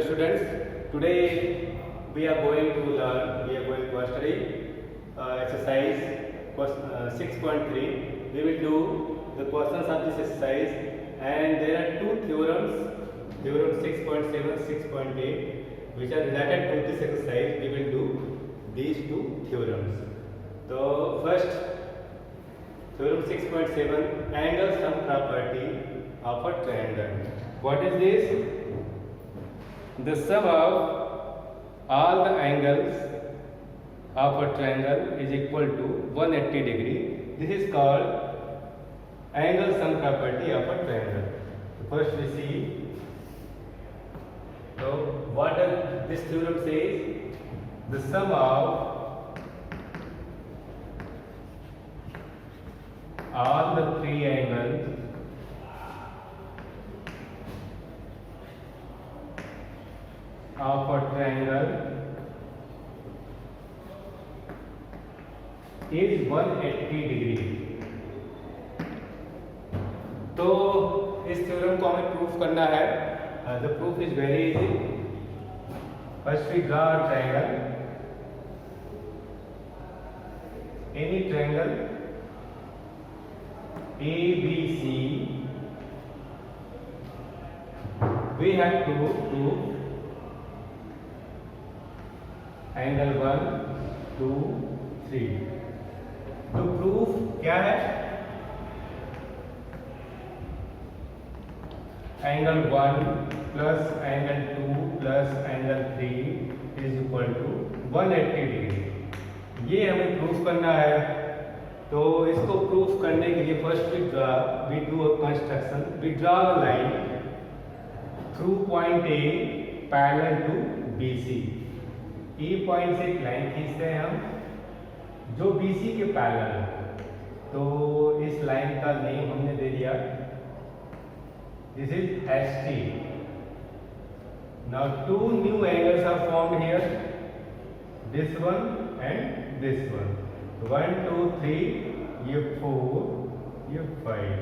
Hello students, today we are going to study exercise 6.3. We will do the questions of this exercise, and there are two theorems, theorem 6.7, 6.8, which are related to this exercise. We will do these two theorems. So first, theorem 6.7, angle sum property of a triangle. What is this? The sum of all the angles of a triangle is equal to 180 degree. This is called angle sum property of a triangle. So first we see. So what does this theorem says? The sum of all the three angles of a triangle is 180 degree. तो इस theorem को हमें proof करना है. The proof is very easy. First we draw a triangle. Any triangle ABC. We have to prove angle 1, 2, 3. तो proof क्या है? Angle 1 plus angle 2 plus angle 3 is equal to 180 degree. ये हमें प्रूफ करना है. तो इसको प्रूफ करने के लिए first we do a construction. We draw a line through point A parallel to BC. E point से एक लाइन खींचते हैं हम जो BC के पैरेलल है. तो इस लाइन का नेम हमने दे दिया, this is ST. Now two new angles are formed here, this one and this one. 1 2 3, ये 4, ये 5.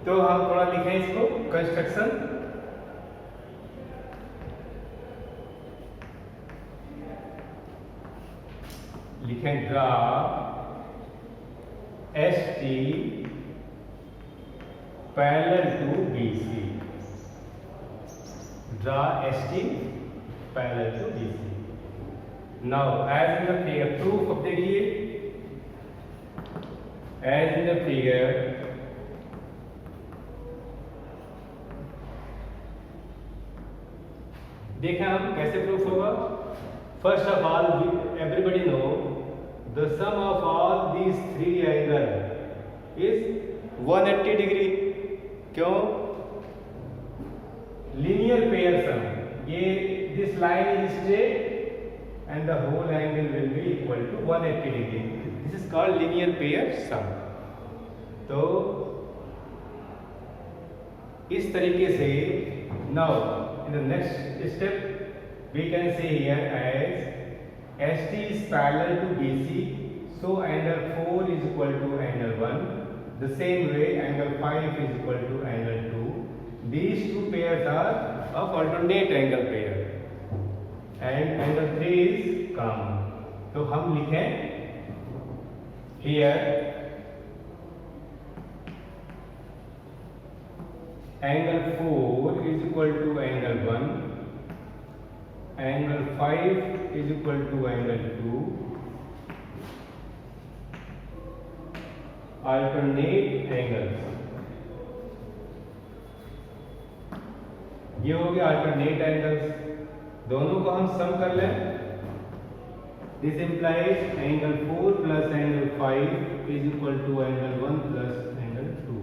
तो हम थोड़ा लिखें इसको कंस्ट्रक्शन. लिखें draw ST parallel to BC. Draw ST parallel to BC. Now, as in the figure, proof of देखिए, as in the figure, देखें हम कैसे प्रूफ होगा. First of all, everybody know the sum of all these three angles is 180 degree. क्यों? Linear pair sum. ये this line is straight and the whole angle will be equal to 180 degree. This is called linear pair sum. तो इस तरीके से now in the next step we can say here as ST is parallel to BC, so angle 4 is equal to angle 1. The same way angle 5 is equal to angle 2. These two pairs are of alternate angle pair. And angle 3 is common. तो हम लिखें here angle 4 is equal to angle 1, angle 5 is equal to angle 2, alternate angles. ये हो गया alternate angles. दोनों को हम सम कर लें. This implies angle 4 plus angle 5 is equal to angle 1 plus angle 2.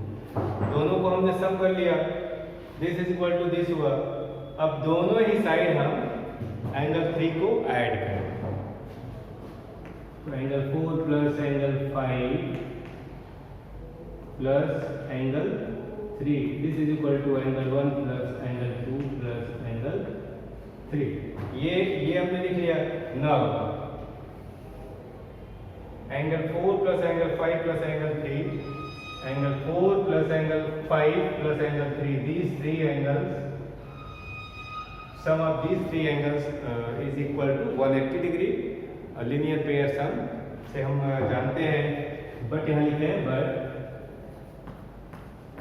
दोनों को हमने सम कर लिया. This is equal to this हुआ. अब दोनों ही साइड हम एंगल 3 को ऐड करें. तो angle 4 plus angle 5 plus angle 3, this is equal to angle 1 plus angle 2 plus angle 3. ये हमने लिख लिया. Now angle 4 plus angle 5 plus angle 3 angle 4 plus angle 5 plus angle 3. These three angles, sum of these three angles is equal to 180 degree. Linear pair sum से हम जानते हैं, but यहाँ लिखे हैं but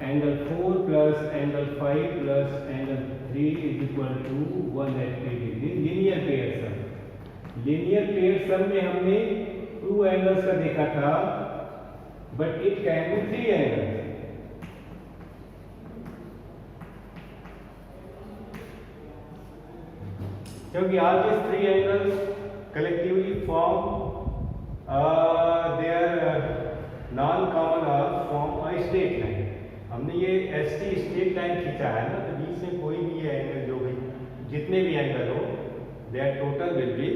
angle 4 plus angle 5 plus angle 3 is equal to 180 degree. Linear pair sum. Linear pair sum में हमने two angles का देखा था, but it can be three angles. क्योंकि all these three angles collectively form their non-common or form a straight line. हमने ये ST straight line खींचा है ना, तो बीच में कोई भी एंगल जो भी जितने भी एंगल हो, their total will be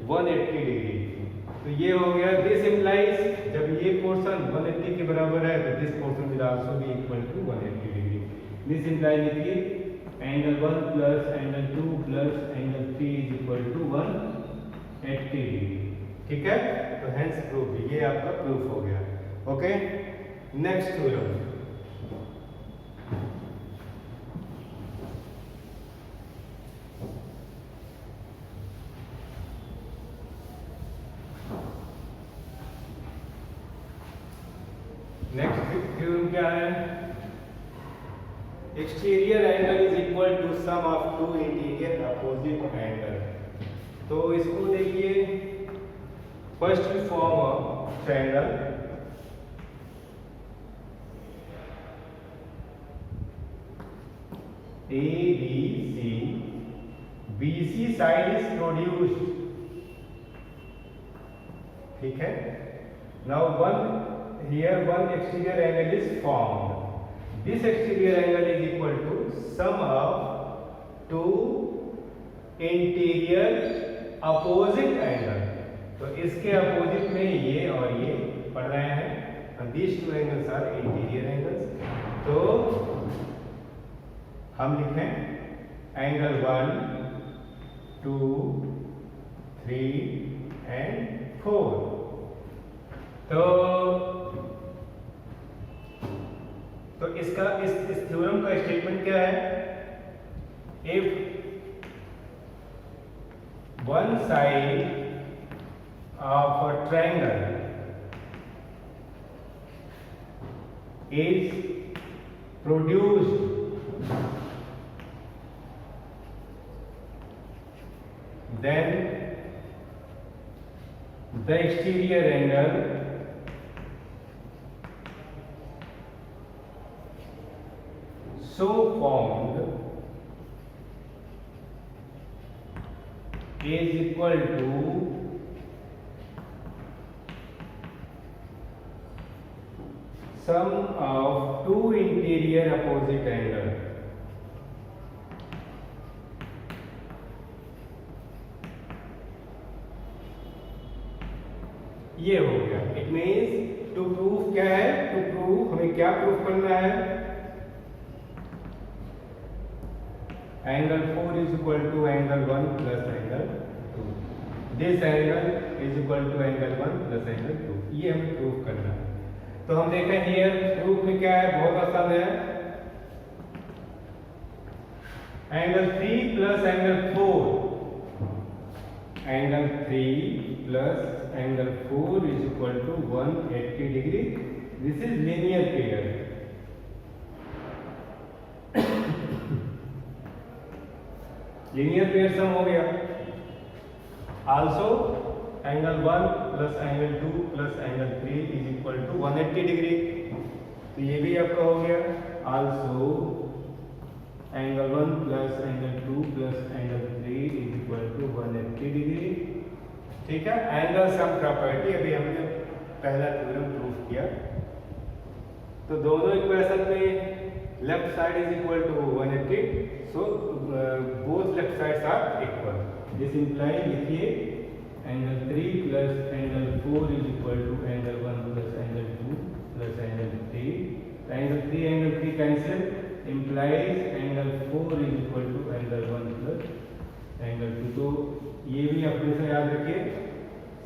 180 degree. तो ये हो गया. दिस इम्प्लाइज जब ये पोर्शन 180 के बराबर है तो this portion will also be equal to 180 degree. This implies कि angle 1 plus angle 2 plus angle 3 is equal to 180 degree. ठीक है, तो हेंस प्रूफ, ये आपका प्रूफ हो गया. Okay, next theorem. Next theorem क्या है? Exterior angle is equal to sum of two interior opposite angle. तो इसको देखिए, first we form a triangle. A B C. BC side is produced. ठीक है. Now here one exterior angle is formed. This exterior angle is equal to sum of two interior opposite angle. तो इसके opposite में ये और ये पढ़ रहे हैं. and these two angles are interior angles. तो हम लिखें angle 1 2 3 and 4. तो इसका इस थ्योरम का स्टेटमेंट क्या है? If one side of a triangle is produced then the exterior angle so formed is equal to sum of two interior opposite angle. ये हो गया. इट मीन्स टू प्रूफ क्या है? टू प्रूफ हमें क्या प्रूफ करना है? angle 4 is equal to angle 1 plus angle 2. This angle is equal to angle 1 plus angle 2. ये हमें प्रूफ करना है. तो हम देखें हियर प्रूफ में क्या है, बहुत आसान है. angle 3 plus angle 4. angle 3 plus angle 4 is equal to 180 degree. This is linear pair. Linear pair sum हो गया. Also angle 1 plus angle 2 plus angle 3 is equal to 180 degree. तो ये भी आपका हो गया. Also angle 1 plus angle 2 plus angle 3 is equal to 180 degree. ठीक है. एंगल सम प्रॉपर्टी अभी हमने पहला थ्योरम प्रूफ किया. तो दोनों इक्वेशन में left side is equal to 180. So both left sides are equal. This implies लिखिए angle 3 plus angle 4 is equal to angle 1 plus angle 2 plus angle 3. So angle 3 angle 3 cancel, implies angle 4 is equal to angle 1 plus angle 2. तो ये भी अपने से याद रखिए.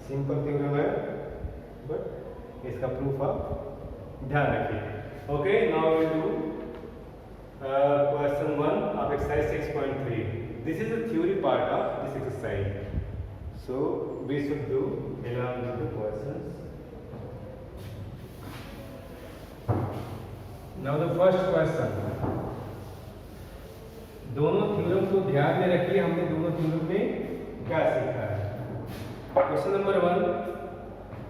Simple theorem है, but इसका प्रूफ आप ध्यान रखिए. Okay, now we will do question 1 of exercise 6.3. This is the theory part of this exercise. So we should do along with the questions. Now the first question. दोनों theorem को ध्यान में रखिए, हमने दोनों थ्योरम में क्या सीखा है। Question number 1,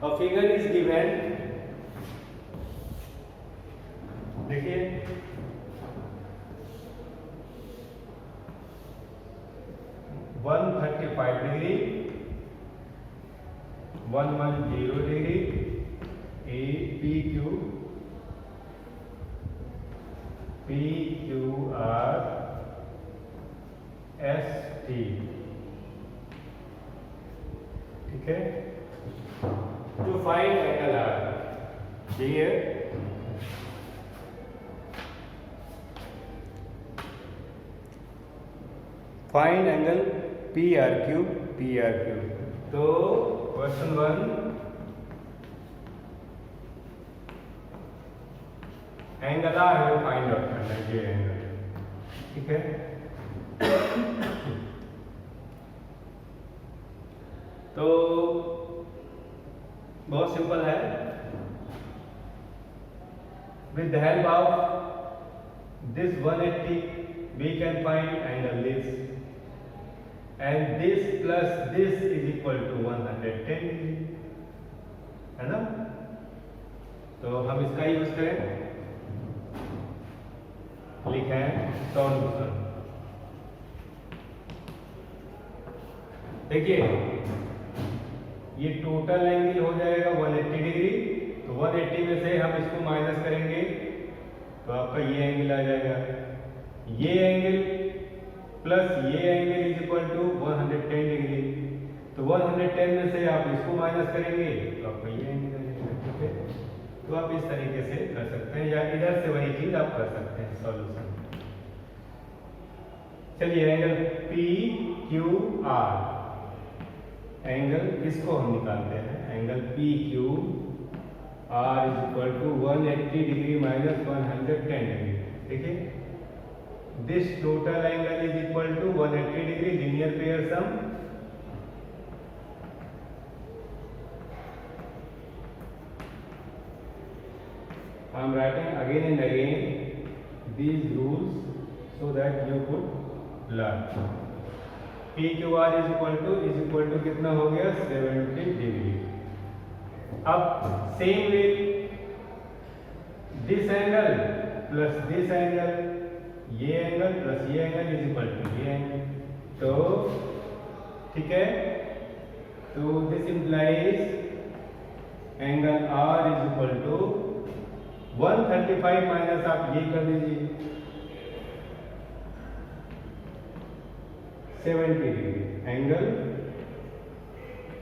a figure is given, देखिए 135 degree, 110 degree, A P Q R S T, ठीक है। टू फाइंड एंगल आर, ठीक है। Find angle P R Q. तो क्वेश्चन 1, एंगल आर है, फाइंड आउट करना है ये एंगल, ठीक है। तो बहुत सिंपल है। With the help of this 180 we can find angle this, and this plus this is equal to 110 degree, है ना। तो हम इसका यूज करें, लिखें सॉल्यूशन। देखिए ये टोटल एंगल हो जाएगा 180 डिग्री, तो 180 में से हम इसको माइनस करेंगे तो आपका ये एंगल आ जाएगा। ये एंगल प्लस ये angle is equal to 110 degree, तो 110 में से आप इसको माइनस करेंगे तो आपका ये एंगल आ जाएगा, ठीक है। तो आप इस तरीके से कर सकते हैं, या इधर से वही चीज आप कर सकते हैं सॉल्यूशन। चलिए angle P Q R, angle इसको हम निकालते हैं। Angle P Q R is equal to 180 degree minus 110 degree, ठीक है। This total angle is equal to 180 degree, linear pair sum, I am writing again and again these rules so that you could learn. P Q R is equal to कितना हो गया 70 degree. अब same way this angle plus this angle, ये angle plus ये angle is equal to ये angle, तो ठीक है। तो this implies angle R is equal to 135 minus आप ये कर दीजिए 70 degree. Angle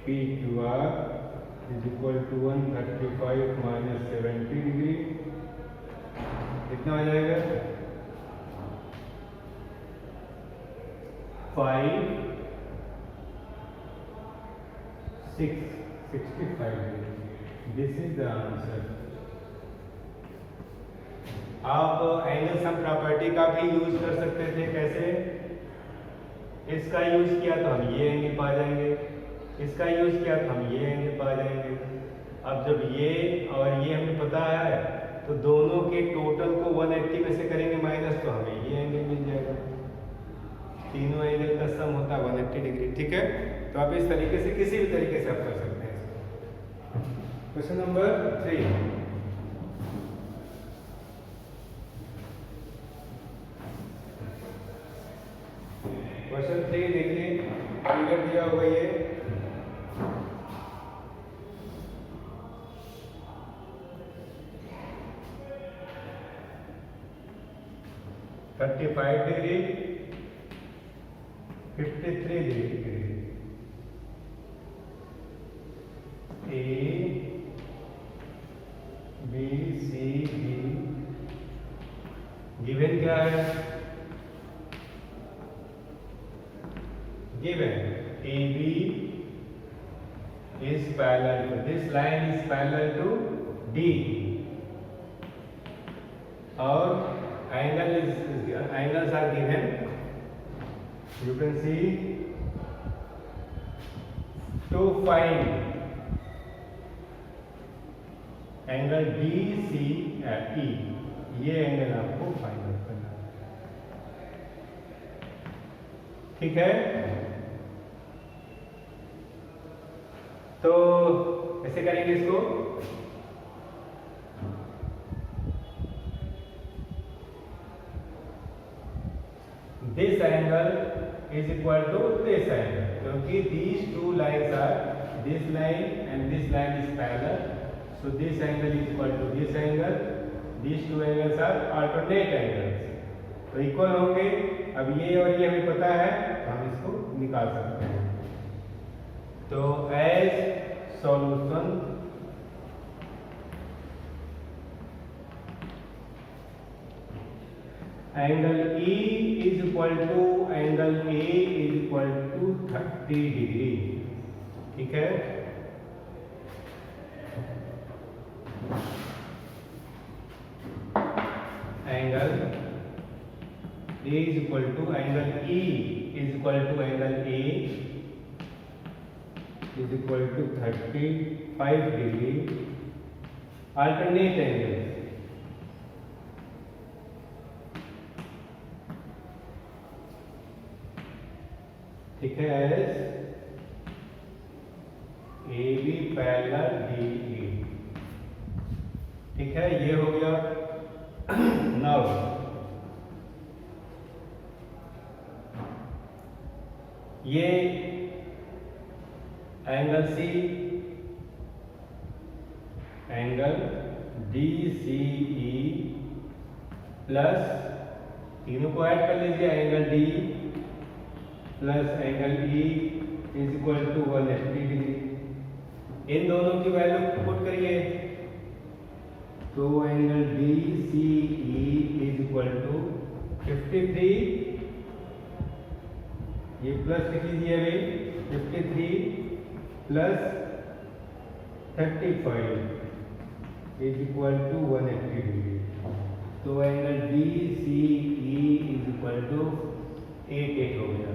P Q R is equal to 135 minus 70 degree, कितना आ जाएगा 65 degree. This is the answer. आप एंगल सम प्रॉपर्टी का भी यूज कर सकते थे। कैसे? इसका यूज किया तो हम ये एंगल पा जाएंगे, इसका यूज किया तो हम ये एंगल पा जाएंगे। अब जब ये और ये हमें पता है तो दोनों के टोटल को 180 में से करेंगे माइनस, तो हमें ये एंगल मिल जाएगा। तीनों एंगल का सम होता है 180 डिग्री, ठीक है। तो आप इस तरीके से किसी भी तरीके से आप कर सकते हैं। क्वेश्चन नंबर 3, क्वेश्चन 3 देखिए, फिगर दिया हुआ ये 35 degree 53 degree, A B C D. Given क्या है? Given A B is parallel to this line is parallel to D, और angles are given. You can see to find angle DCE, ये angle आपको find out करना है, ठीक है। तो ऐसे करेंगे इसको, this angle is equal to this angle, क्योंकि these two lines are, this line and this line is parallel, so this angle is equal to this angle, these two angles are alternate angles, तो equal होंगे। अब ये और ये हमें पता है, हम इसको निकाल सकते हैं। तो as solution angle E is equal to angle A is equal to 30 degree, ठीक है। Angle A is equal to angle E is equal to angle A is equal to 35 degree, alternate angle, ठीक है। As AB parallel DE, ठीक है, ये हो गया। Now ये angle C, angle DCE plus, तीनों को ऐड कर लीजिए, angle D plus angle E is equal to 180 degree. इन दोनों की वैल्यू पुट करिए, तो angle DCE is equal to 53, ये प्लस लिख लीजिए अभी, 53 plus 35 is equal to 180 degree. तो angle DCE is equal to 88 हो गया।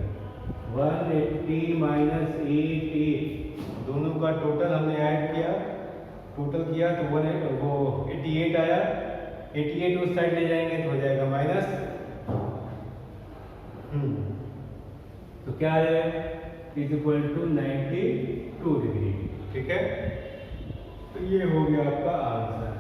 180 माइनस 88, दोनों का टोटल हमने ऐड किया, टोटल किया तो वो 88 आया। 88 उस साइड ले जाएंगे तो हो जाएगा माइनस, तो क्या आ जाएगा, इज इक्वल टू 92 डिग्री, ठीक है। तो ये हो गया आपका answer.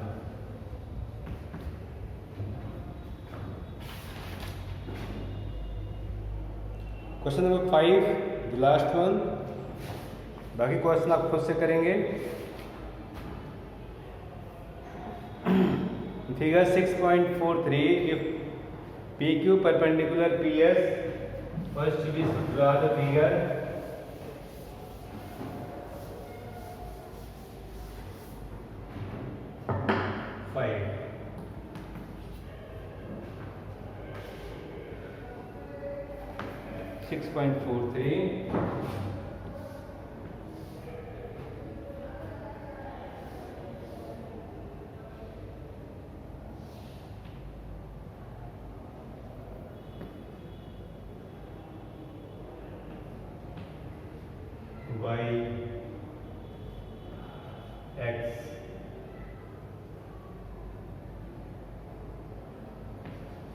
Question number 5, the last one, बाकी क्वेश्चन आप खुद से करेंगे। Figure 6.43, if PQ perpendicular PS, first we should draw the figure. Five. 6.43, Y X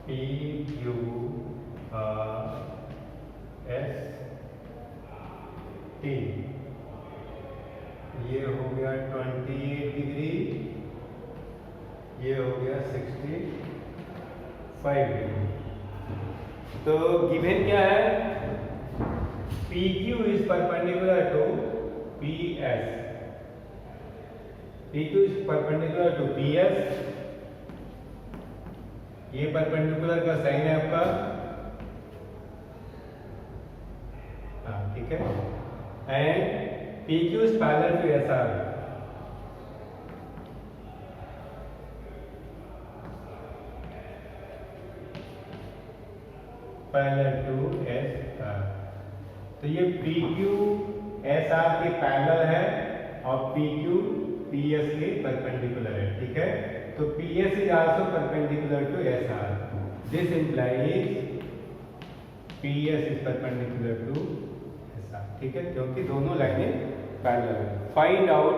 P Q R S T, ये हो गया 28 डिग्री, ये हो गया 65 डिग्री। तो गिवन क्या है, PQ is perpendicular to PS, PQ is perpendicular to PS, ये परपेंडिकुलर का साइन है आपका, हाँ ठीक है, and PQ is parallel to SR, parallel to SR। तो ये PQ SR के पैरेलल है और PQ PS के परपेंडिकुलर है। ठीक है। तो PS is also perpendicular to SR, this implies PS is perpendicular to SR, ठीक है, क्योंकि दोनों लाइनें पैरेलल है। Find out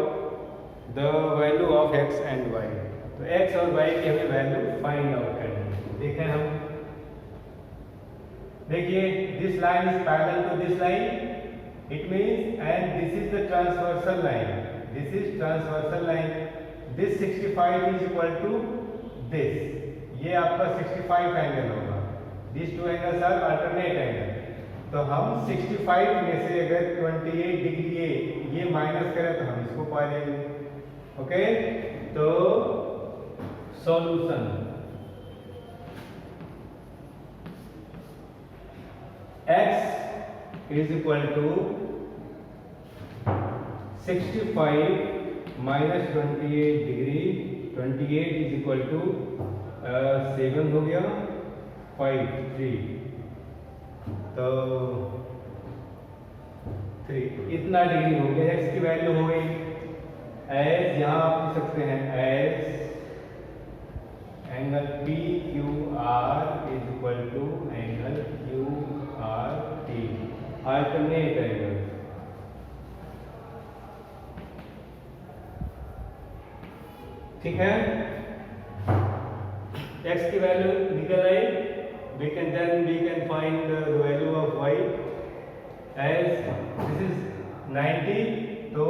the value of x and y, तो x और y की हमें वैल्यू फाइंड आउट करनी है। देखें हम, देखिए this line is parallel to this line, it means and this is the transversal line, this is transversal line, this 65 is equal to this, ये आपका 65 एंगल होगा, these two angles are alternate angle, तो हम 65 में से अगर 28 degree ये minus करें तो हम इसको पा लेंगे। ओके, तो solution x is equal to 65 minus 28 degree, 28 is equal to 7 हो गया, 5 3, तो 3 इतना डिग्री हो गया। x की वैल्यू हो गई एज, यहाँ आप लिख सकते हैं as angle PQR is equal to angle QRT, alternate angle. ठीक है, x की वैल्यू निकल आई, we can find the value of y as this is 90, तो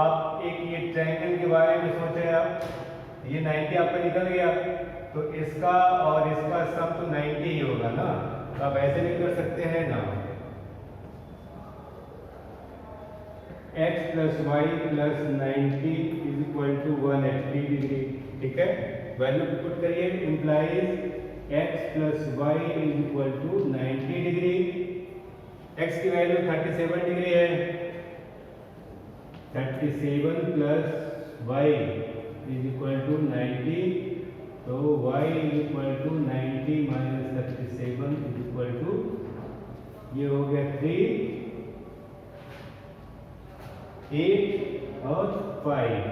आप एक ये ट्रायंगल के बारे में सोचे, आप ये 90 आपका निकल गया, तो इसका और इसका सम तो 90 ही होगा ना, तो आप ऐसे नहीं कर सकते हैं ना, x plus y plus 90 is equal to 180 degree. ठीक है, वैल्यू पुट करिए, implies x plus y is equal to 90 degree, x की वैल्यू 37 डिग्री है, 37 plus y is equal to 90, तो y is equal to 90 minus 37 is equal to, ये हो गया 3, 8 और 5,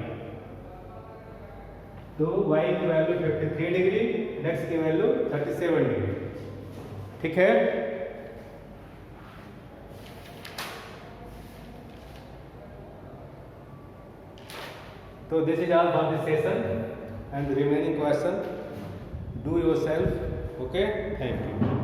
तो y की वैल्यू 53 डिग्री, x की वैल्यू 37 डिग्री। ठीक है, so this is all for this session, and the remaining question do yourself. Okay, thank you.